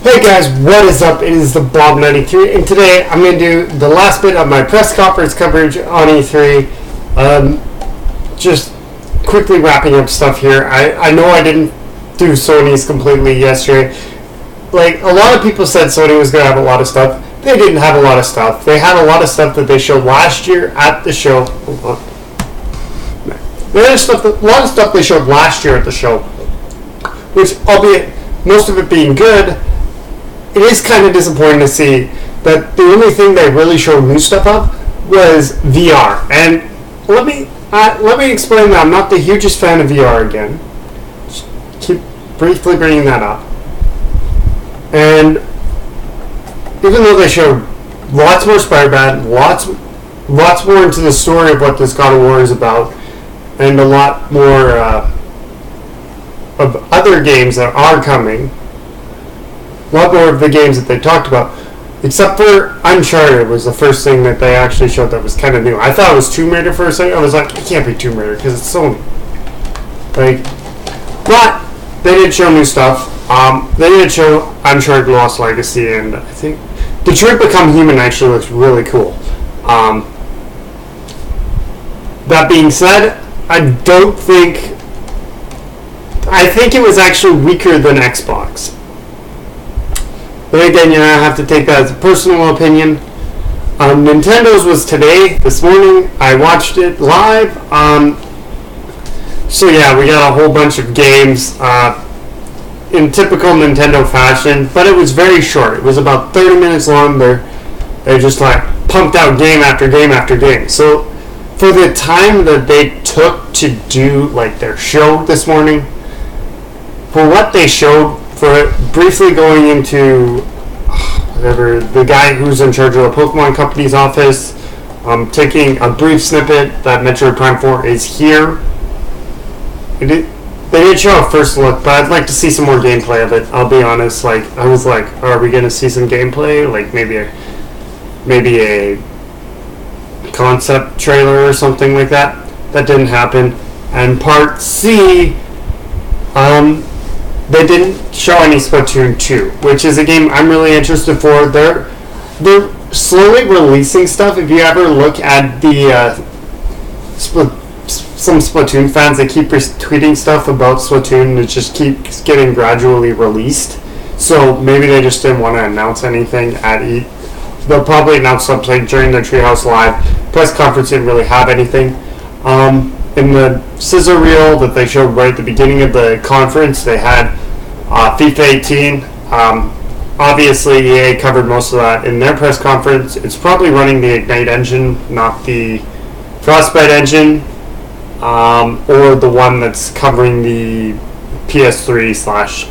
Hey guys, what is up? It is the Bob93, and today I'm going to do the last bit of my press conference coverage on E3. Just quickly wrapping up stuff here. I know I didn't do Sony's completely yesterday. Like, a lot of people said Sony was going to have a lot of stuff. They didn't have a lot of stuff. They had a lot of stuff that they showed last year at the show. Hold on. They had a lot of stuff they showed last year at the show, which, albeit most of it being good, it is kind of disappointing to see that the only thing they really showed new stuff of was VR. And let me explain that I'm not the hugest fan of VR again. Just keep briefly bringing that up. And even though they showed lots more Spider-Man, lots more into the story of what this God of War is about, and a lot more of other games that are coming. A lot more of the games that they talked about, except for Uncharted was the first thing that they actually showed that was kind of new. I thought it was Tomb Raider for a second. I was like, it can't be Tomb Raider because it's Sony. But they did show new stuff. They did show Uncharted Lost Legacy, and I think Detroit Become Human actually looks really cool. That being said, I think it was actually weaker than Xbox. But again, I have to take that as a personal opinion. Nintendo's was today, this morning. I watched it live. So yeah, we got a whole bunch of games in typical Nintendo fashion, but it was very short. It was about 30 minutes long. They just like pumped out game after game after game. So for the time that they took to do like their show this morning, for what they showed, for briefly going into whatever, the guy who's in charge of the Pokemon Company's office, taking a brief snippet that Metroid Prime 4 is here. They did show a first look, but I'd like to see some more gameplay of it. I'll be honest. I was like, are we gonna see some gameplay? Like maybe a concept trailer or something like that. That didn't happen. And part C, they didn't show any Splatoon 2, which is a game I'm really interested for. They're slowly releasing stuff. If you ever look at the some Splatoon fans, they keep retweeting stuff about Splatoon, and it just keeps getting gradually released. So maybe they just didn't want to announce anything at E. They'll probably announce something during the Treehouse Live press conference. Didn't really have anything. In the scissor reel that they showed right at the beginning of the conference, they had FIFA 18. Obviously, EA covered most of that in their press conference. It's probably running the Ignite engine, not the Frostbite engine, or the one that's covering the PS3/Xbox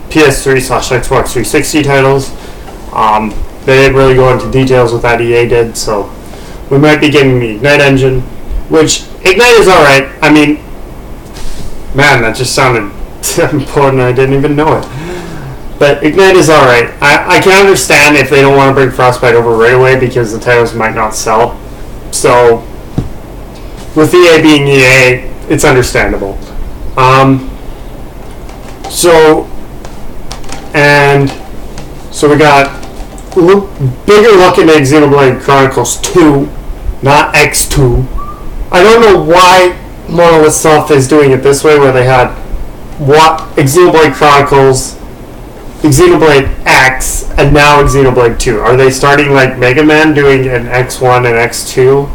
360 titles. They didn't really go into details with that. EA did, so we might be getting the Ignite engine, which Ignite is alright. I mean, man, that just sounded important. I didn't even know it. But Ignite is alright. I can understand if they don't want to bring Frostbite over right away because the titles might not sell. So, with EA being EA, it's understandable. So we got bigger look into Xenoblade Chronicles 2, not X2. I don't know why Monolith Soft is doing it this way, where they had Xenoblade Chronicles, Xenoblade X, and now Xenoblade 2. Are they starting like Mega Man, doing an X1 and X2?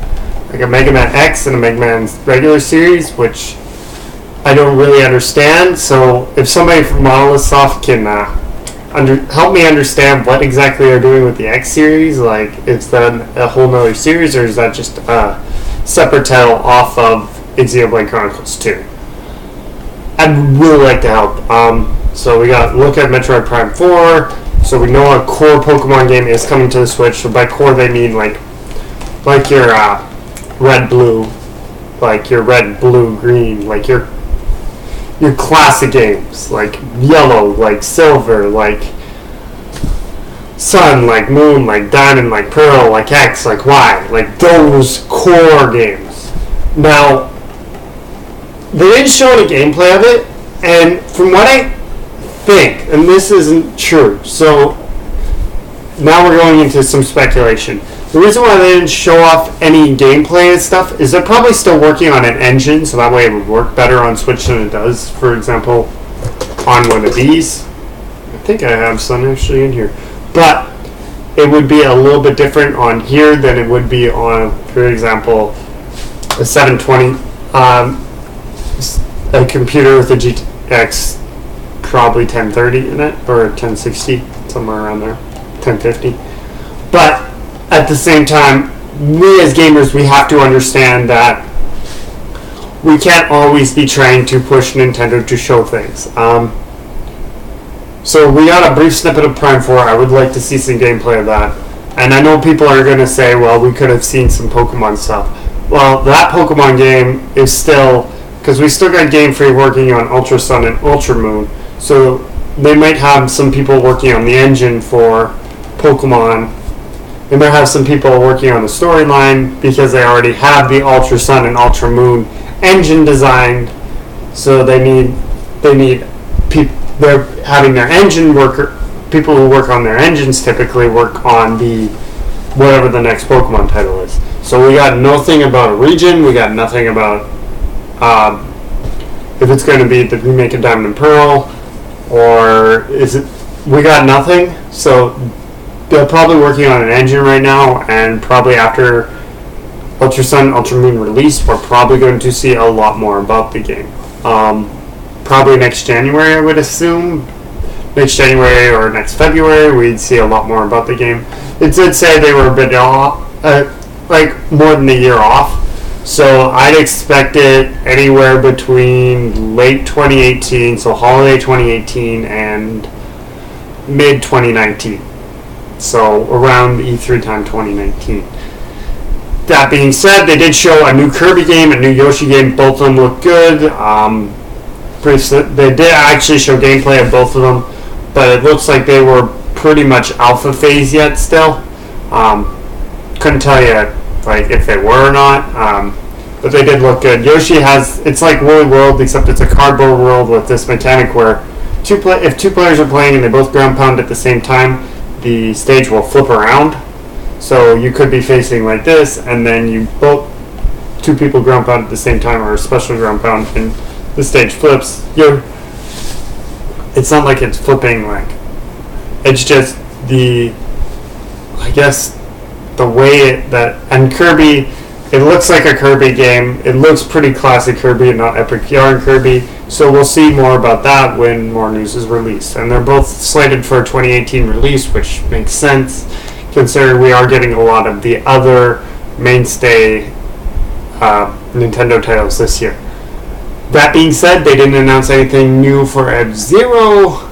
Like a Mega Man X and a Mega Man regular series, which I don't really understand. So if somebody from Monolith Soft can help me understand what exactly they're doing with the X series, like is that a whole nother series, or is that just a separate title off of Xenoblade Chronicles 2? I'd really like to help. So we got look at Metroid Prime 4. So we know a core Pokemon game is coming to the Switch. So by core they mean like your red blue, like your red blue green, like your classic games, like yellow, like silver, like sun, like moon, like diamond, like pearl, like X, like Y, like those core games. Now, they didn't show any gameplay of it, and from what I think, and this isn't true, so now we're going into some speculation. The reason why they didn't show off any gameplay and stuff is they're probably still working on an engine, so that way it would work better on Switch than it does, for example, on one of these. I think I have some actually in here. But it would be a little bit different on here than it would be on, for example, a 720, a computer with a GTX probably 1030 in it, or 1060, somewhere around there, 1050. But at the same time, we as gamers, we have to understand that we can't always be trying to push Nintendo to show things. So we got a brief snippet of Prime 4. I would like to see some gameplay of that. And I know people are going to say, well, we could have seen some Pokemon stuff. Well, that Pokemon game is still, because we still got Game Freak working on Ultra Sun and Ultra Moon, so they might have some people working on the engine for Pokemon. They might have some people working on the storyline because they already have the Ultra Sun and Ultra Moon engine designed. So they need people. They're having their engine worker. People who work on their engines typically work on the whatever the next Pokemon title is. So we got nothing about a region. We got nothing about if it's going to be the remake of Diamond and Pearl, or is it? We got nothing. So they're probably working on an engine right now, and probably after Ultra Sun, Ultra Moon release, we're probably going to see a lot more about the game. Probably next January, I would assume. Next January or next February, we'd see a lot more about the game. It did say they were a bit off, like more than a year off. So I'd expect it anywhere between late 2018, so holiday 2018, and mid 2019. So around E3 time 2019. That being said, they did show a new Kirby game, a new Yoshi game. Both of them look good. They did actually show gameplay of both of them, but it looks like they were pretty much alpha phase yet still. Couldn't tell you like if they were or not, but they did look good. Yoshi it's like Woolly World, except it's a cardboard world with this mechanic where if two players are playing and they both ground pound at the same time, the stage will flip around. So you could be facing like this, and then two people ground pound at the same time, or a special ground pound, and the stage flips. It's not like it's flipping, like it's just I guess the way and Kirby, it looks like a Kirby game. It looks pretty classic Kirby and not Epic Yarn Kirby. So we'll see more about that when more news is released. And they're both slated for a 2018 release, which makes sense considering we are getting a lot of the other mainstay Nintendo titles this year. That being said, they didn't announce anything new for F-Zero.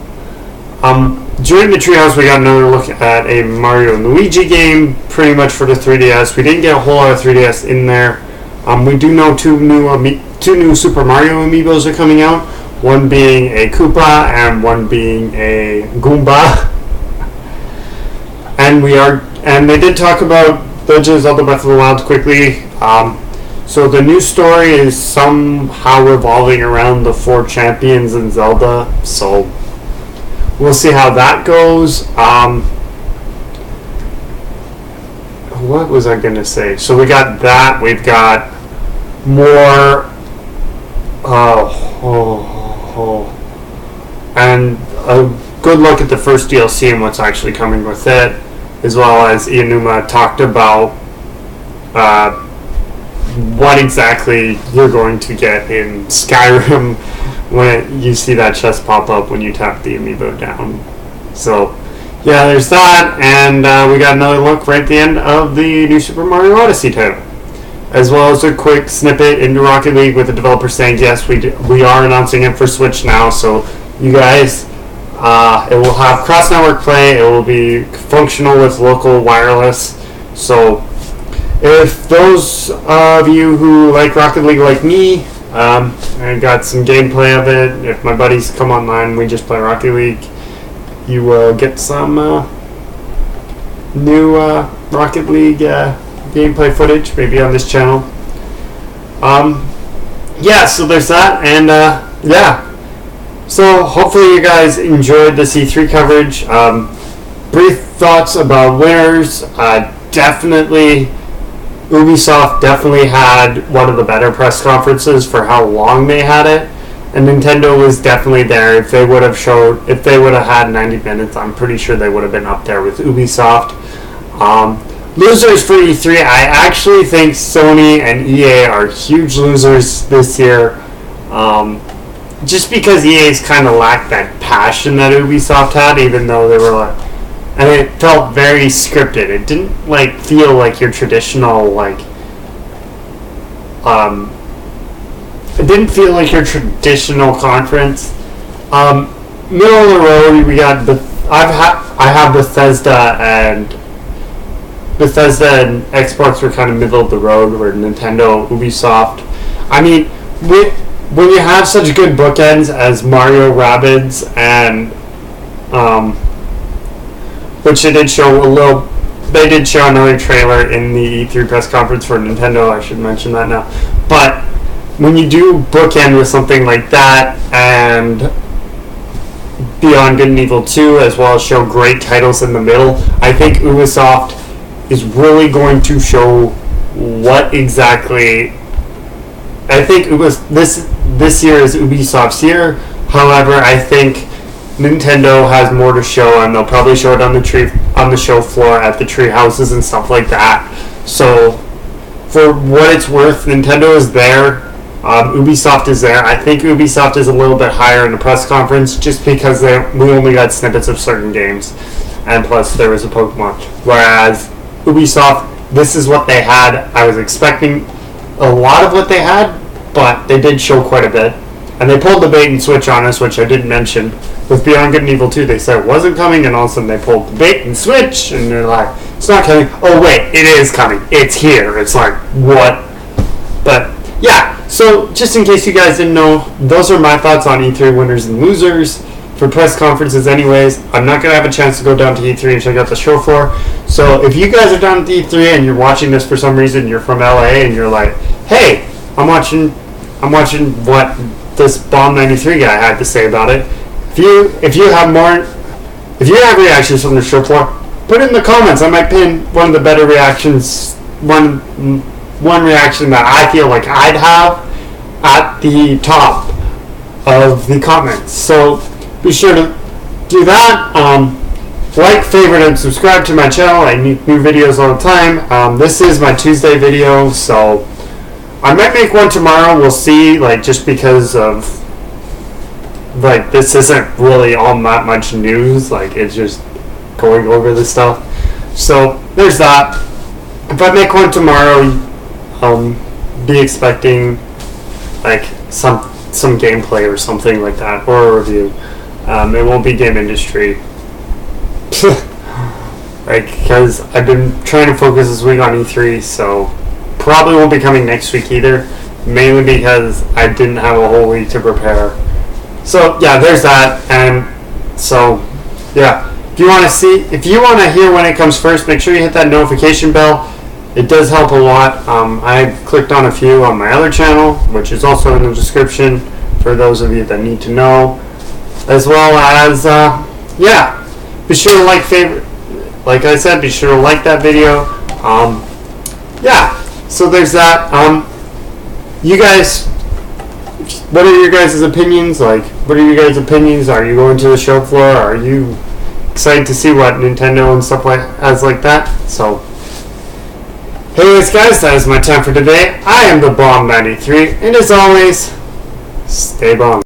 During the Treehouse, we got another look at a Mario and Luigi game, pretty much for the 3DS. We didn't get a whole lot of 3DS in there. We do know two new Super Mario amiibos are coming out. One being a Koopa and one being a Goomba. And they did talk about Legend of Zelda: Breath of the Wild quickly. So the new story is somehow revolving around the 4 champions in Zelda. So we'll see how that goes. What was I going to say? So we got that. We've got more. And a good look at the first DLC and what's actually coming with it, as well as Ianuma talked about what exactly you're going to get in Skyrim when you see that chest pop up when you tap the amiibo down. So yeah, there's that, and we got another look right at the end of the new Super Mario Odyssey title, as well as a quick snippet into Rocket League with the developer saying yes, we are announcing it for Switch now, so you guys, it will have cross-network play, it will be functional with local wireless. So if those of you who like Rocket League like me, I got some gameplay of it. If my buddies come online, we just play Rocket League. You will get some new Rocket League gameplay footage, maybe on this channel. Yeah, so there's that, and yeah, So hopefully you guys enjoyed the E3 coverage. Brief thoughts about winners. Definitely, Ubisoft definitely had one of the better press conferences for how long they had it, and Nintendo was definitely there. If they would have had 90 minutes, I'm pretty sure they would have been up there with Ubisoft. Losers for E3, I actually think Sony and EA are huge losers this year. Just because EA's kind of lacked that passion that Ubisoft had, even though they were like, and it felt very scripted. It didn't feel like your traditional it didn't feel like your traditional conference. Middle of the road, we got I have Bethesda and Xbox were kind of middle of the road, where Nintendo, Ubisoft. I mean, when you have such good bookends as Mario Rabbids and which they did show another trailer in the E3 press conference for Nintendo. I should mention that now. But when you do bookend with something like that and Beyond Good and Evil 2, as well as show great titles in the middle, I think Ubisoft is really going to show what exactly. I think this year is Ubisoft's year. However, I think Nintendo has more to show, and they'll probably show it on the show floor at the tree houses and stuff like that. So, for what it's worth, Nintendo is there. Ubisoft is there. I think Ubisoft is a little bit higher in the press conference, just because we only got snippets of certain games, and plus there was a Pokemon. Whereas Ubisoft, this is what they had. I was expecting a lot of what they had, but they did show quite a bit. And they pulled the bait and switch on us, which I didn't mention. With Beyond Good and Evil 2, they said it wasn't coming, and all of a sudden they pulled the bait and switch, and they're like, it's not coming. Oh wait, it is coming. It's here. It's like, what? But yeah, so just in case you guys didn't know, those are my thoughts on E3 winners and losers for press conferences anyways. I'm not going to have a chance to go down to E3 and check out the show floor. So if you guys are down at E3 and you're watching this for some reason, you're from LA and you're like, hey, I'm watching what this Bomb 93 guy had to say about it. If you have reactions from the show floor, put it in the comments. I might pin one of the better reactions, one reaction that I feel like I'd have at the top of the comments. So be sure to do that. Like, favorite, and subscribe to my channel. I make new videos all the time. This is my Tuesday video, so I might make one tomorrow. We'll see. Just because of this isn't really all that much news. It's just going over this stuff. So there's that. If I make one tomorrow, be expecting some gameplay or something like that, or a review. It won't be game industry. Because I've been trying to focus this week on E3, so probably won't be coming next week either, mainly because I didn't have a whole week to prepare. So yeah, there's that. And so yeah, if you want to hear when it comes first, make sure you hit that notification bell. It does help a lot. I've clicked on a few on my other channel, which is also in the description for those of you that need to know, as well as yeah, be sure to like I said, be sure to like that video. Yeah, so there's that. You guys, what are your guys' opinions? What are your guys' opinions? Are you going to the show floor? Are you excited to see what Nintendo and stuff like that? So, anyways, guys, that is my time for today. I am the Bomb 93, and as always, stay bomb.